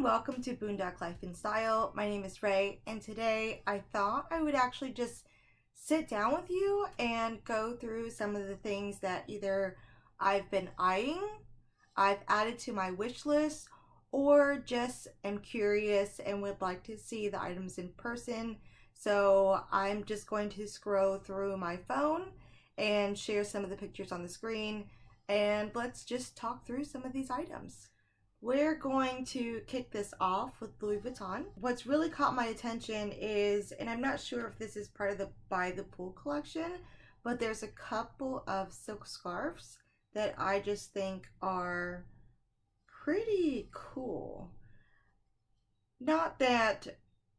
and welcome to Boondock Life in Style. My name is Ray, and today I thought I would actually just sit down with you and go through some of the things that either I've been eyeing, I've added to my wish list, or just am curious and would like to see the items in person. So I'm just going to scroll through my phone and share some of the pictures on the screen, and let's just talk through some of these items. We're going to kick this off with Louis Vuitton. What's really caught my attention is, and I'm not sure if this is part of the By the Pool collection, but there's a couple of silk scarves that I just think are pretty cool. Not that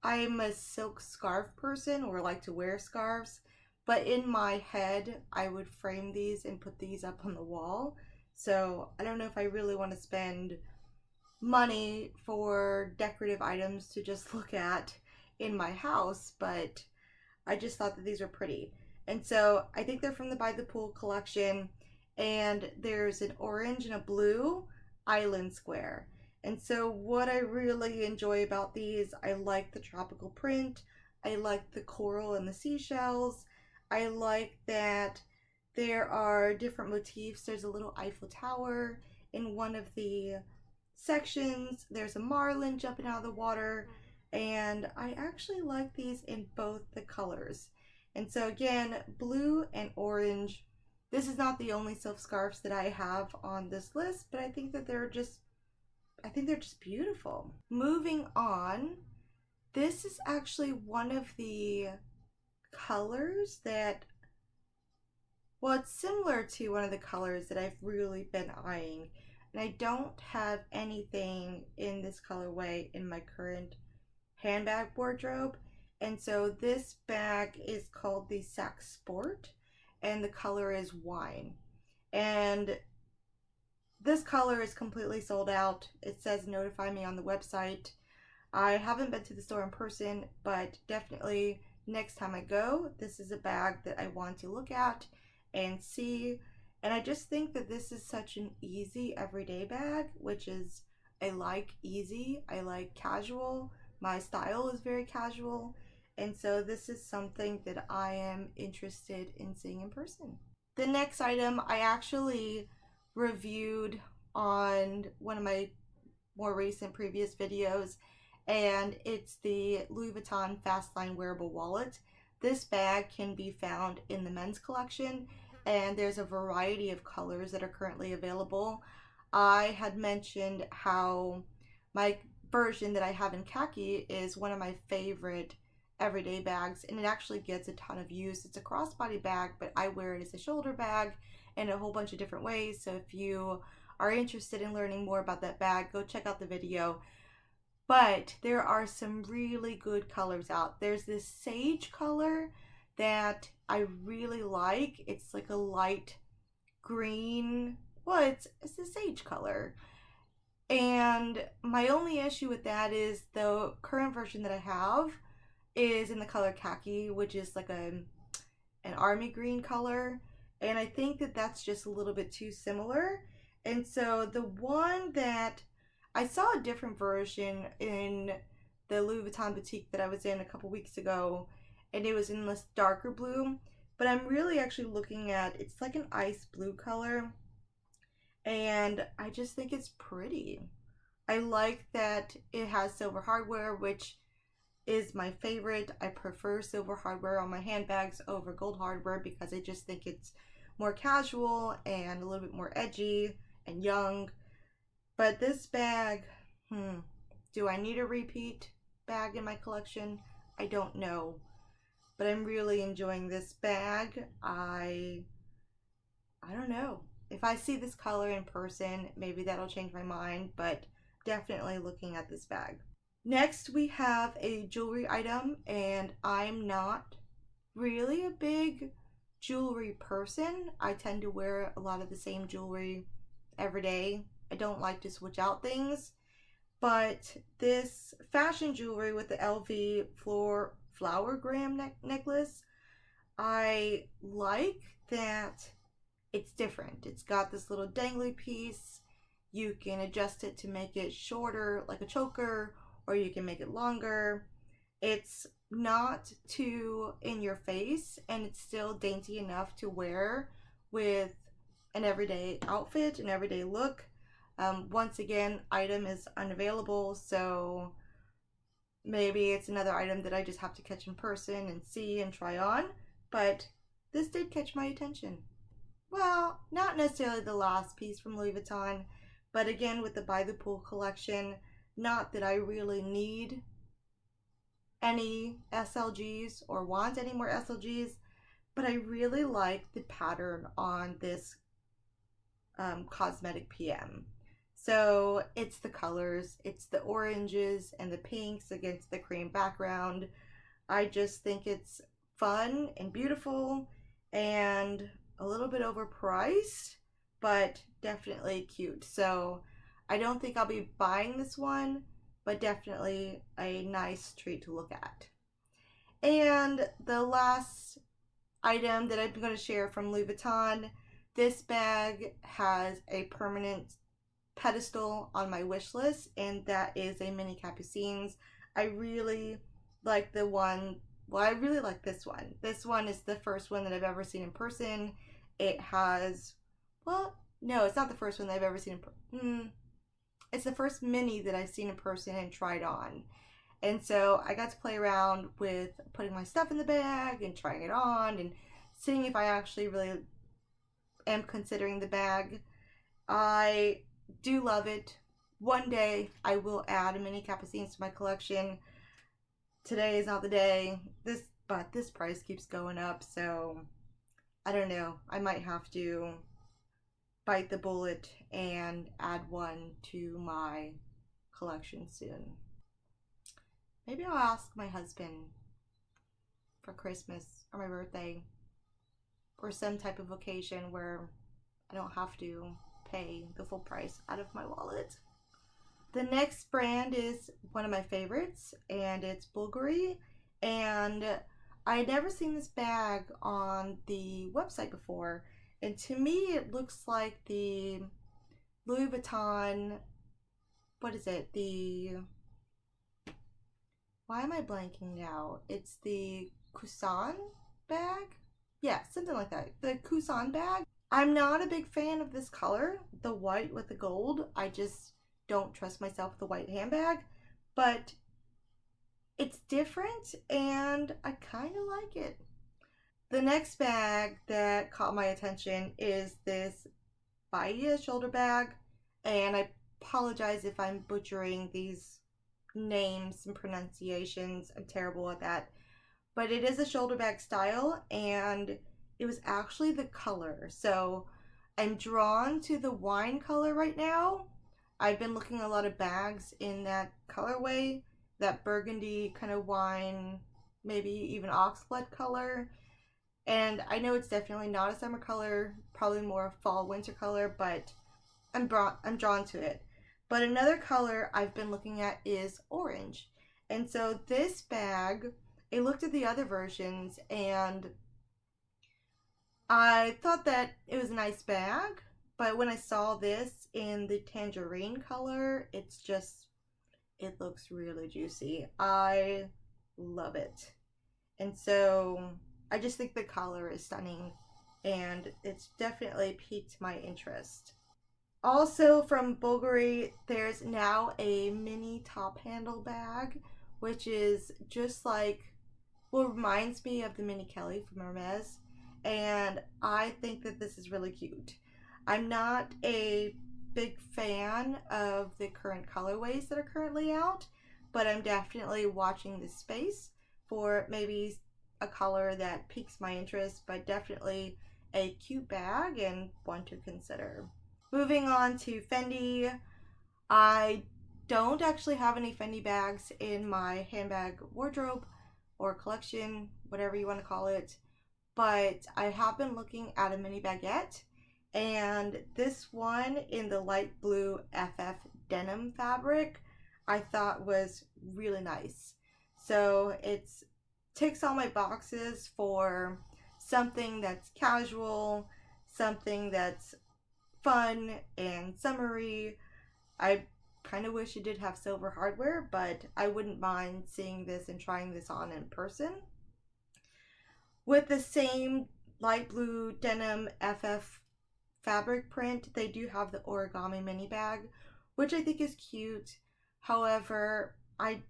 I'm a silk scarf person or like to wear scarves, but in my head, I would frame these and put these up on the wall. So I don't know if I really want to spend money for decorative items to just look at in my house, but I just thought that these were pretty. And so I think they're from the By the Pool collection, and there's an orange and a blue island square. And so what I really enjoy about these, I like the tropical print, I like the coral and the seashells, I like that there are different motifs. There's a little Eiffel Tower in one of the sections, there's a marlin jumping out of the water, and I actually like these in both the colors. And so again, blue and orange. This is not the only silk scarves that I have on this list, but I think they're just beautiful. Moving on, this is actually one of the colors that, well, it's similar to one of the colors that I've really been eyeing. And I don't have anything in this colorway in my current handbag wardrobe. And so this bag is called the Sac Sport, and the color is wine. And this color is completely sold out. It says notify me on the website. I haven't been to the store in person, but definitely next time I go, this is a bag that I want to look at and see. And I just think that this is such an easy everyday bag, which is, I like easy, I like casual. My style is very casual. And so this is something that I am interested in seeing in person. The next item I actually reviewed on one of my more recent previous videos, and it's the Louis Vuitton Fastline wearable wallet. This bag can be found in the men's collection, and there's a variety of colors that are currently available. I had mentioned how my version that I have in khaki is one of my favorite everyday bags, and it actually gets a ton of use. It's a crossbody bag, but I wear it as a shoulder bag in a whole bunch of different ways. So if you are interested in learning more about that bag, go check out the video. But there are some really good colors out. There's this sage color that I really like. It's like a light green. Well, it's a sage color. And my only issue with that is the current version that I have is in the color khaki, which is like an army green color. And I think that that's just a little bit too similar. And so the one that I saw a different version in the Louis Vuitton boutique that I was in a couple weeks ago, and it was in this darker blue, but I'm really actually looking at, it's like an ice blue color, and I just think it's pretty. I like that it has silver hardware, which is my favorite. I prefer silver hardware on my handbags over gold hardware because I just think it's more casual and a little bit more edgy and young. But this bag, do I need a repeat bag in my collection? I don't know. But I'm really enjoying this bag. I don't know. If I see this color in person, maybe that'll change my mind, but definitely looking at this bag. Next, we have a jewelry item, and I'm not really a big jewelry person. I tend to wear a lot of the same jewelry every day. I don't like to switch out things, but this fashion jewelry with the LV flower gram necklace, I like that it's different. It's got this little dangly piece. You can adjust it to make it shorter like a choker, or you can make it longer. It's not too in your face, and it's still dainty enough to wear with an everyday outfit, an everyday look. Once again, item is unavailable, so maybe it's another item that I just have to catch in person and see and try on. But this did catch my attention. Well, not necessarily the last piece from Louis Vuitton, but again with the By the Pool collection, not that I really need any SLGs or want any more SLGs, but I really like the pattern on this cosmetic PM. So it's the colors, it's the oranges and the pinks against the cream background. I just think it's fun and beautiful and a little bit overpriced, but definitely cute. So I don't think I'll be buying this one, but definitely a nice treat to look at. And the last item that I'm going to share from Louis Vuitton, this bag has a permanent pedestal on my wish list, and that is a mini Capucines. I really like the one, well, I really like this one. This one is the first one that I've ever seen in person. It has, well, no, it's not the first one that I've ever seen in person. It's the first mini that I've seen in person and tried on. And so I got to play around with putting my stuff in the bag and trying it on and seeing if I actually really am considering the bag. I do love it. One day I will add a mini Capucines to my collection. Today is not the day. But this price keeps going up, so I don't know. I might have to bite the bullet and add one to my collection soon. Maybe I'll ask my husband for Christmas or my birthday or some type of occasion where I don't have to pay the full price out of my wallet. The next brand is one of my favorites, and it's Bulgari. And I had never seen this bag on the website before. And to me, it looks like the Louis Vuitton, what is it? Why am I blanking now? It's the Cousin bag? Yeah, something like that. The Cousin bag. I'm not a big fan of this color, the white with the gold. I just don't trust myself with the white handbag, but it's different and I kind of like it. The next bag that caught my attention is this Bahia shoulder bag, and I apologize if I'm butchering these names and pronunciations. I'm terrible at that. But it is a shoulder bag style, and it was actually the color. So I'm drawn to the wine color right now. I've been looking at a lot of bags in that colorway, that burgundy kind of wine, maybe even oxblood color. And I know it's definitely not a summer color, probably more a fall winter color, but I'm drawn to it. But another color I've been looking at is orange. And so this bag, I looked at the other versions and I thought that it was a nice bag, but when I saw this in the tangerine color, it looks really juicy. I love it. And so I just think the color is stunning, and it's definitely piqued my interest. Also from Bulgari, there's now a mini top handle bag, which is just like, well, reminds me of the Mini Kelly from Hermes, and I think that this is really cute. I'm not a big fan of the current colorways that are currently out, but I'm definitely watching this space for maybe a color that piques my interest, but definitely a cute bag and one to consider. Moving on to Fendi, I don't actually have any Fendi bags in my handbag wardrobe or collection, whatever you want to call it, but I have been looking at a mini baguette, and this one in the light blue FF denim fabric I thought was really nice. So it ticks all my boxes for something that's casual, something that's fun and summery. I kind of wish it did have silver hardware, but I wouldn't mind seeing this and trying this on in person. With the same light blue denim FF fabric print, they do have the origami mini bag, which I think is cute. However, I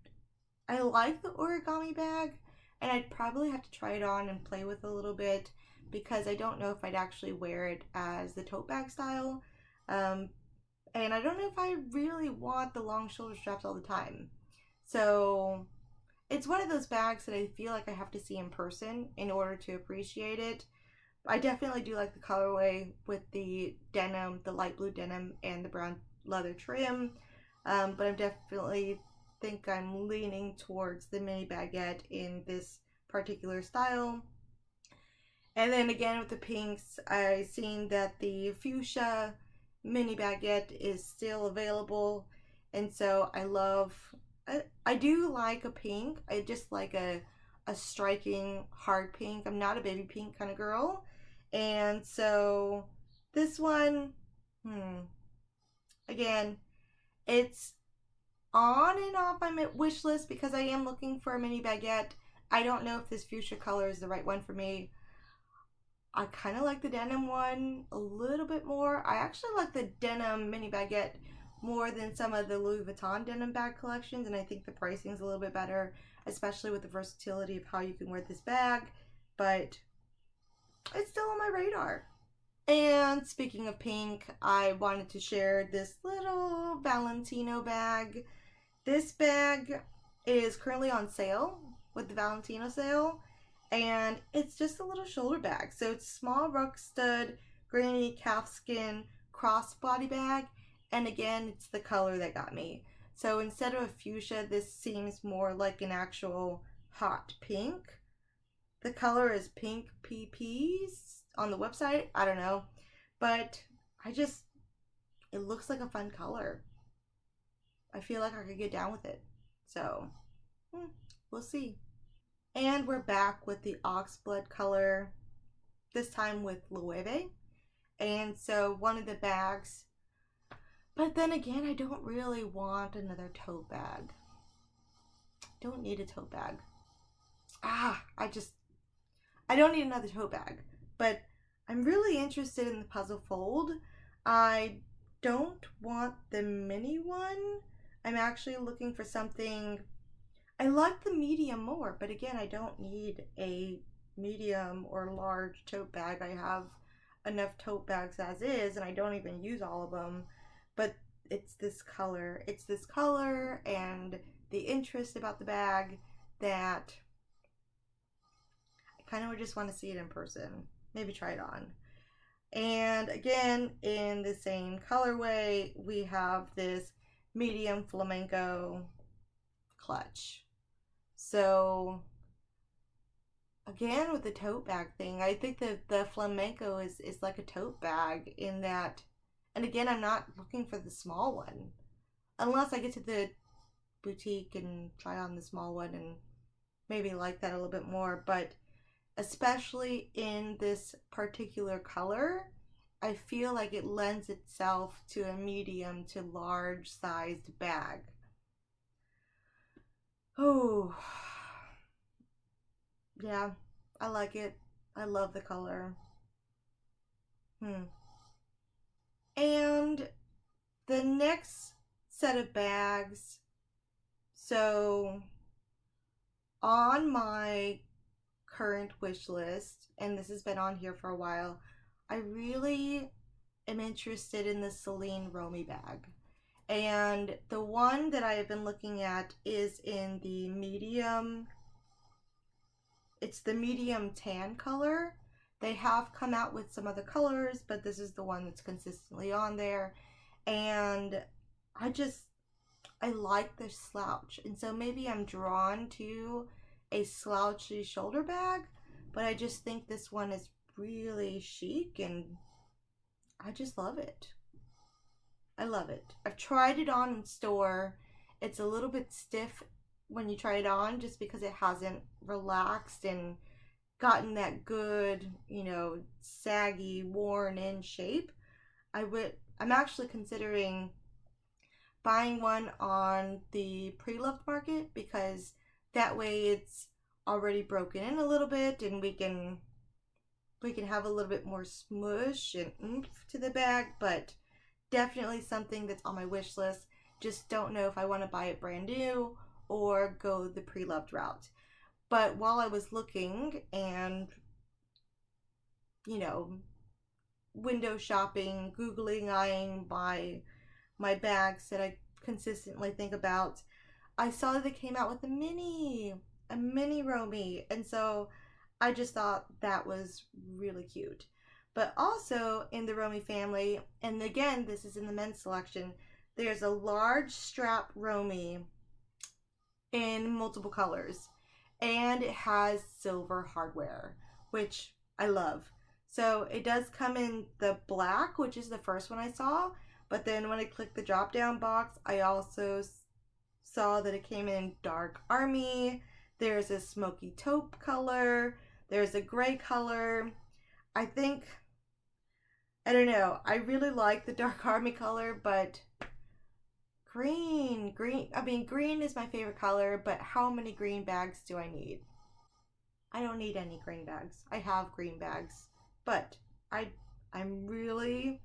like the origami bag, and I'd probably have to try it on and play with it a little bit because I don't know if I'd actually wear it as the tote bag style. And I don't know if I really want the long shoulder straps all the time. So it's one of those bags that I feel like I have to see in person in order to appreciate it. I definitely do like the colorway with the denim, the light blue denim, and the brown leather trim. But I'm definitely think I'm leaning towards the mini baguette in this particular style. And then again with the pinks, I seen that the fuchsia mini baguette is still available, and so I do like a pink. I just like a striking hard pink. I'm not a baby pink kind of girl, and so this one, again, it's on and off my wish list because I am looking for a mini baguette. I don't know if this fuchsia color is the right one for me. I kind of like the denim one a little bit more. I actually like the denim mini baguette more than some of the Louis Vuitton denim bag collections, and I think the pricing is a little bit better, especially with the versatility of how you can wear this bag, but it's still on my radar. And speaking of pink, I wanted to share this little Valentino bag. This bag is currently on sale with the Valentino sale, and it's just a little shoulder bag. So it's small ruck stud, granny calfskin crossbody bag, and again, it's the color that got me. So instead of a fuchsia, this seems more like an actual hot pink. The color is pink PPs on the website. I don't know, but it looks like a fun color. I feel like I could get down with it. So, we'll see. And we're back with the oxblood color, this time with Loewe. And so one of the bags, but then again, I don't really want another tote bag. Don't need a tote bag. I don't need another tote bag. But I'm really interested in the puzzle fold. I don't want the mini one. I'm actually looking for something. I like the medium more, but again, I don't need a medium or large tote bag. I have enough tote bags as is, and I don't even use all of them. But it's this color. It's this color and the interest about the bag that I kind of just want to see it in person. Maybe try it on. And again, in the same colorway, we have this medium flamenco clutch. So again, with the tote bag thing, I think that the flamenco is like a tote bag in that, and again, I'm not looking for the small one unless I get to the boutique and try on the small one and maybe like that a little bit more. But especially in this particular color, I feel like it lends itself to a medium to large sized bag. Oh, yeah, I like it. I love the color. And the next set of bags, so on my current wish list, and this has been on here for a while, I really am interested in the Celine Romy bag. And the one that I have been looking at is in the medium, it's the medium tan color. They have come out with some other colors, but this is the one that's consistently on there. And I like the slouch. And so maybe I'm drawn to a slouchy shoulder bag, but I just think this one is really chic and I just love it. I love it. I've tried it on in store. It's a little bit stiff when you try it on just because it hasn't relaxed and gotten that good, saggy, worn in shape. I'm actually considering buying one on the pre-loved market, because that way it's already broken in a little bit and we can have a little bit more smush and oomph to the bag. But definitely something that's on my wish list. Just don't know if I want to buy it brand new or go the pre-loved route. But while I was looking and, you know, window shopping, googling, eyeing my bags that I consistently think about, I saw that they came out with a mini Romy, and so I just thought that was really cute. But also in the Romy family, and again, this is in the men's selection, there's a large strap Romy in multiple colors, and it has silver hardware, which I love. So it does come in the black, which is the first one I saw, but then when I clicked the drop down box, I also saw that it came in dark army. There's a smoky taupe color. There's a gray color. I think, I don't know, I really like the dark army color, but green is my favorite color, but how many green bags do I need? I don't need any green bags. I have green bags, but I I'm really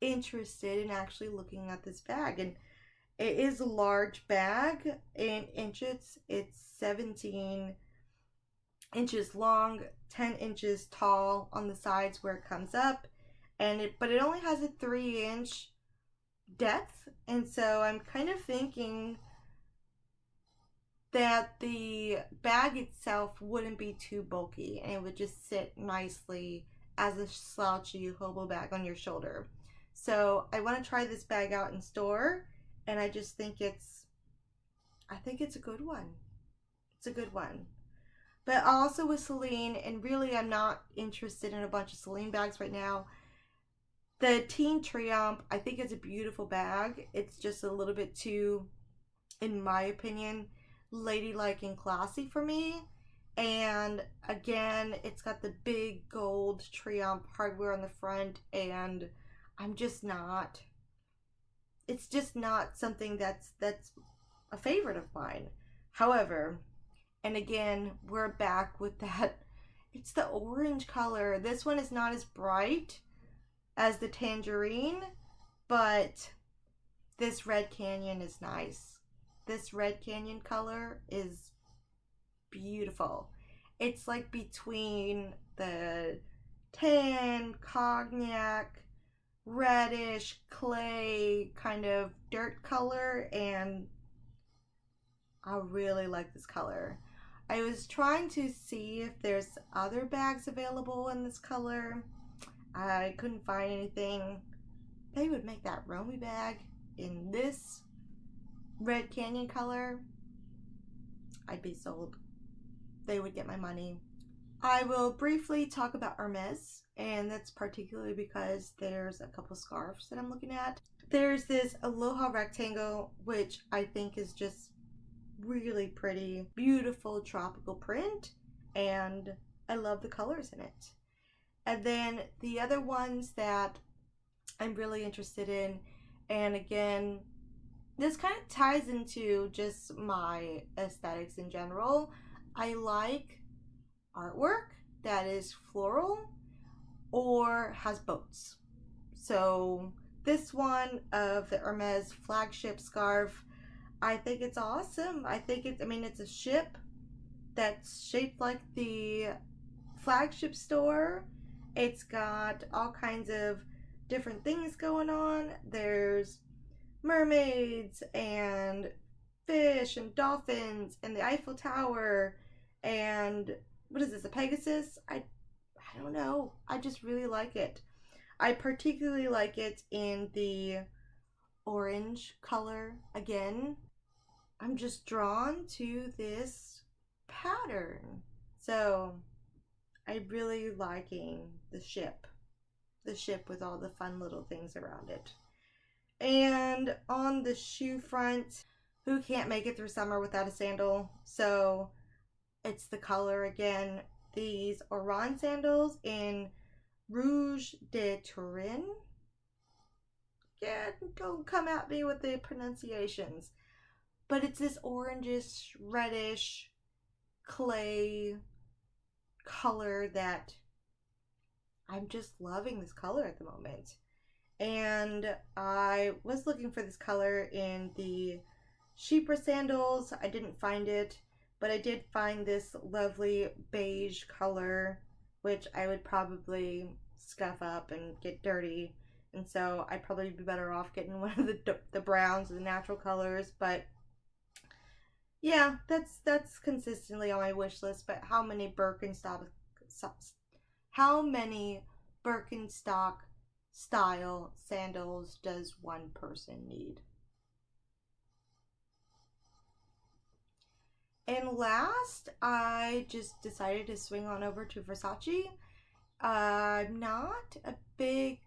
interested in actually looking at this bag, and it is a large bag in inches. It's 17 inches long, 10 inches tall on the sides where it comes up, but it only has a 3-inch depth, and so I'm kind of thinking that the bag itself wouldn't be too bulky and it would just sit nicely as a slouchy hobo bag on your shoulder. So I want to try this bag out in store, and I just think I think it's a good one. It's a good one. But also with Celine, and really I'm not interested in a bunch of Celine bags right now. The Teen Triumph, I think it's a beautiful bag. It's just a little bit too, in my opinion, ladylike and classy for me. And again, it's got the big gold Triumph hardware on the front, and I'm just not, it's just not something that's a favorite of mine. However, and again, we're back with that, it's the orange color. This one is not as bright as the tangerine, but this Red Canyon is nice. This Red Canyon color is beautiful. It's like between the tan, cognac, reddish, clay kind of dirt color, and I really like this color. I was trying to see if there's other bags available in this color. I couldn't find anything. They would make that Romy bag in this Red Canyon color. I'd be sold. They would get my money. I will briefly talk about Hermes, and that's particularly because there's a couple scarves that I'm looking at. There's this Aloha rectangle, which I think is just really pretty, beautiful tropical print, and I love the colors in it. And then the other ones that I'm really interested in, and again, this kind of ties into just my aesthetics in general. I like artwork that is floral or has boats. So this one of the Hermes flagship scarf, I think it's awesome. It's a ship that's shaped like the flagship store. It's got all kinds of different things going on. There's mermaids and fish and dolphins and the Eiffel Tower, and what is this, a Pegasus? I don't know. I just really like it. I particularly like it in the orange color. Again, I'm just drawn to this pattern. So I'm really liking the ship with all the fun little things around it. And on the shoe front, who can't make it through summer without a sandal? So it's the color again. These Oran sandals in Rouge de Turin. yeah, don't come at me with the pronunciations. But it's this orangish, reddish clay color that I'm just loving this color at the moment. And I was looking for this color in the Sheepra sandals. I didn't find it, but I did find this lovely beige color, which I would probably scuff up and get dirty. And so I'd probably be better off getting one of the browns or the natural colors. But yeah, that's consistently on my wish list. But how many Birkenstock style sandals does one person need? And last, I just decided to swing on over to Versace. I'm not a big,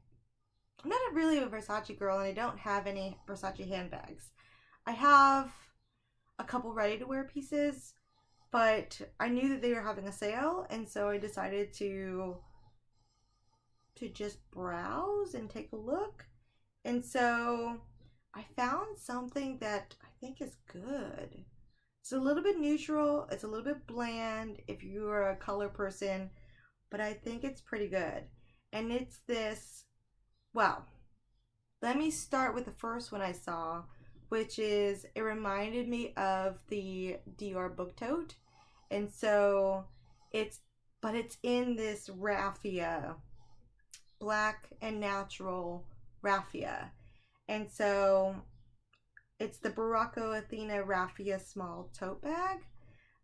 I'm not really a Versace girl, and I don't have any Versace handbags. I have a couple ready to wear pieces, but I knew that they were having a sale, and so I decided to just browse and take a look. And so I found something that I think is good. It's a little bit neutral, it's a little bit bland if you're a color person, but I think it's pretty good. And it's this, well, let me start with the first one I saw, which is, it reminded me of the Dior book tote. And so it's in this raffia, black and natural raffia. And so it's the Barocco Athena raffia small tote bag.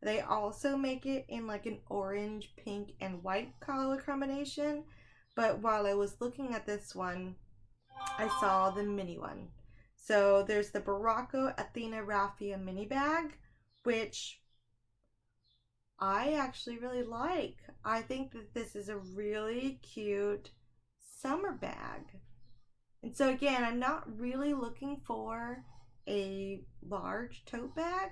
They also make it in like an orange, pink, and white color combination. But while I was looking at this one, I saw the mini one. So there's the Barocco Athena raffia mini bag, which I actually really like. I think that this is a really cute summer bag. And so again, I'm not really looking for a large tote bag,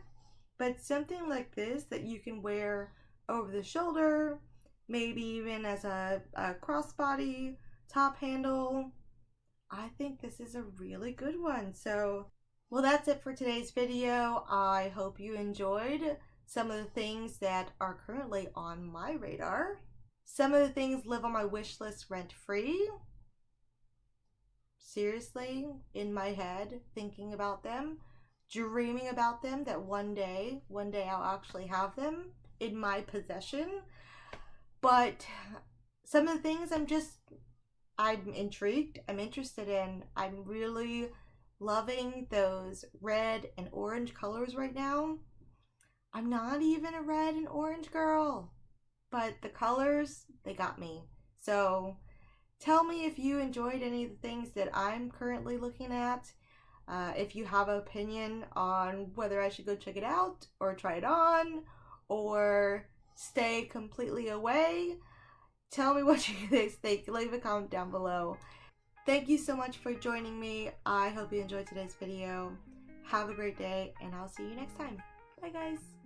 but something like this that you can wear over the shoulder, maybe even as a crossbody top handle. I think this is a really good one. So, well, that's it for today's video. I hope you enjoyed some of the things that are currently on my radar. Some of the things live on my wish list rent-free. Seriously, in my head, thinking about them, dreaming about them, that one day I'll actually have them in my possession. But some of the things I'm intrigued, I'm interested in. I'm really loving those red and orange colors right now. I'm not even a red and orange girl, but the colors, they got me. So tell me if you enjoyed any of the things that I'm currently looking at. If you have an opinion on whether I should go check it out or try it on or stay completely away, tell me what you guys think. Leave a comment down below. Thank you so much for joining me. I hope you enjoyed today's video. Have a great day, and I'll see you next time. Bye, guys.